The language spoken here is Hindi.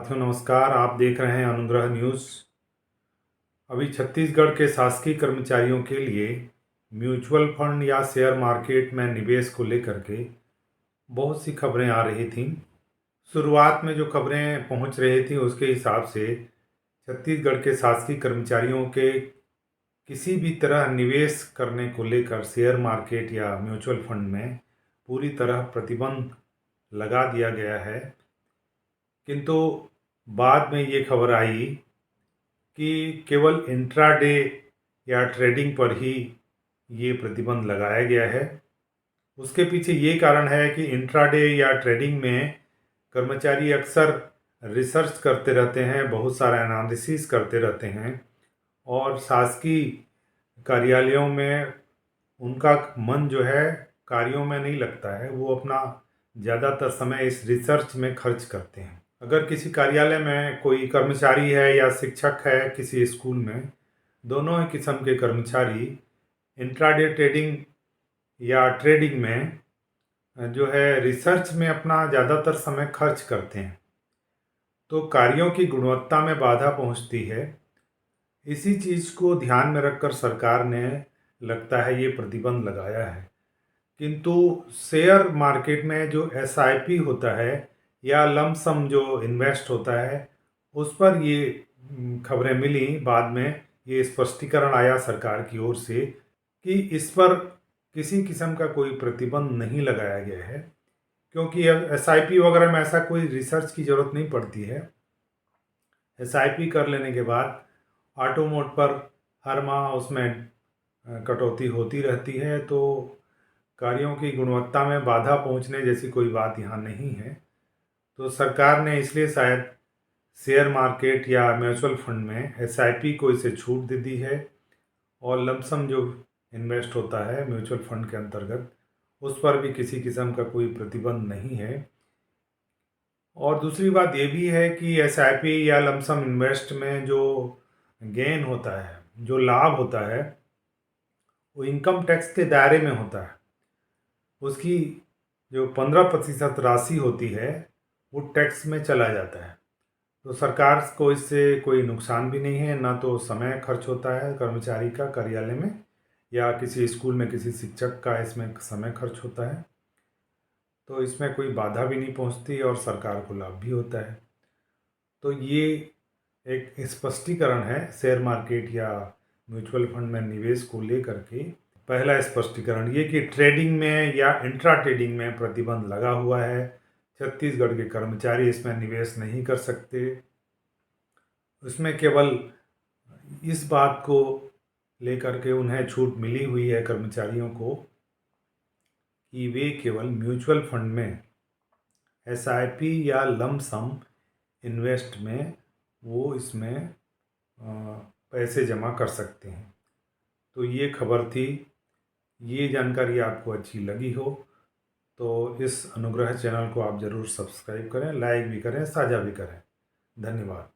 साथियों नमस्कार। आप देख रहे हैं अनुग्रह न्यूज़। अभी छत्तीसगढ़ के शासकीय कर्मचारियों के लिए म्यूचुअल फंड या शेयर मार्केट में निवेश को लेकर के बहुत सी खबरें आ रही थीं। शुरुआत में जो खबरें पहुंच रही थी उसके हिसाब से छत्तीसगढ़ के शासकीय कर्मचारियों के किसी भी तरह निवेश करने को लेकर शेयर मार्केट या म्यूचुअल फंड में पूरी तरह प्रतिबंध लगा दिया गया है। किंतु बाद में ये खबर आई कि केवल इंट्राडे या ट्रेडिंग पर ही ये प्रतिबंध लगाया गया है। उसके पीछे ये कारण है कि इंट्राडे या ट्रेडिंग में कर्मचारी अक्सर रिसर्च करते रहते हैं, बहुत सारा एनालिसिस करते रहते हैं और शासकीय कार्यालयों में उनका मन जो है कार्यों में नहीं लगता है। वो अपना ज़्यादातर समय इस रिसर्च में खर्च करते हैं। अगर किसी कार्यालय में कोई कर्मचारी है या शिक्षक है किसी स्कूल में, दोनों ही किस्म के कर्मचारी इंट्राडे ट्रेडिंग या ट्रेडिंग में जो है रिसर्च में अपना ज़्यादातर समय खर्च करते हैं, तो कार्यों की गुणवत्ता में बाधा पहुंचती है। इसी चीज़ को ध्यान में रखकर सरकार ने लगता है ये प्रतिबंध लगाया है। किंतु शेयर मार्केट में जो एसआईपी होता है या लमसम जो इन्वेस्ट होता है उस पर ये खबरें मिली। बाद में ये स्पष्टीकरण आया सरकार की ओर से कि इस पर किसी किस्म का कोई प्रतिबंध नहीं लगाया गया है, क्योंकि अब एसआईपी वगैरह में ऐसा कोई रिसर्च की ज़रूरत नहीं पड़ती है। एसआईपी कर लेने के बाद ऑटो मोड पर हर माह उसमें कटौती होती रहती है, तो कार्यों की गुणवत्ता में बाधा पहुंचने जैसी कोई बात यहाँ नहीं है। तो सरकार ने इसलिए शायद शेयर मार्केट या म्यूचुअल फंड में एसआईपी को इसे छूट दे दी है और लमसम जो इन्वेस्ट होता है म्यूचुअल फंड के अंतर्गत उस पर भी किसी किस्म का कोई प्रतिबंध नहीं है। और दूसरी बात ये भी है कि एसआईपी या लमसम इन्वेस्ट में जो गेन होता है, जो लाभ होता है, वो इनकम टैक्स के दायरे में होता है। उसकी जो 15% राशि होती है वो टैक्स में चला जाता है। तो सरकार को इससे कोई नुकसान भी नहीं है, ना तो समय खर्च होता है कर्मचारी का कार्यालय में या किसी स्कूल में किसी शिक्षक का इसमें समय खर्च होता है, तो इसमें कोई बाधा भी नहीं पहुंचती और सरकार को लाभ भी होता है। तो ये एक स्पष्टीकरण है शेयर मार्केट या म्यूचुअल फंड में निवेश को लेकर के। पहला स्पष्टीकरण ये कि ट्रेडिंग में या इंट्रा ट्रेडिंग में प्रतिबंध लगा हुआ है। छत्तीसगढ़ के कर्मचारी इसमें निवेश नहीं कर सकते। उसमें केवल इस बात को लेकर के उन्हें छूट मिली हुई है कर्मचारियों को कि वे केवल म्यूचुअल फंड में एसआईपी या लमसम इन्वेस्ट में वो इसमें पैसे जमा कर सकते हैं। तो ये खबर थी। ये जानकारी आपको अच्छी लगी हो तो इस अनुग्रह चैनल को आप ज़रूर सब्सक्राइब करें, लाइक भी करें, साझा भी करें। धन्यवाद।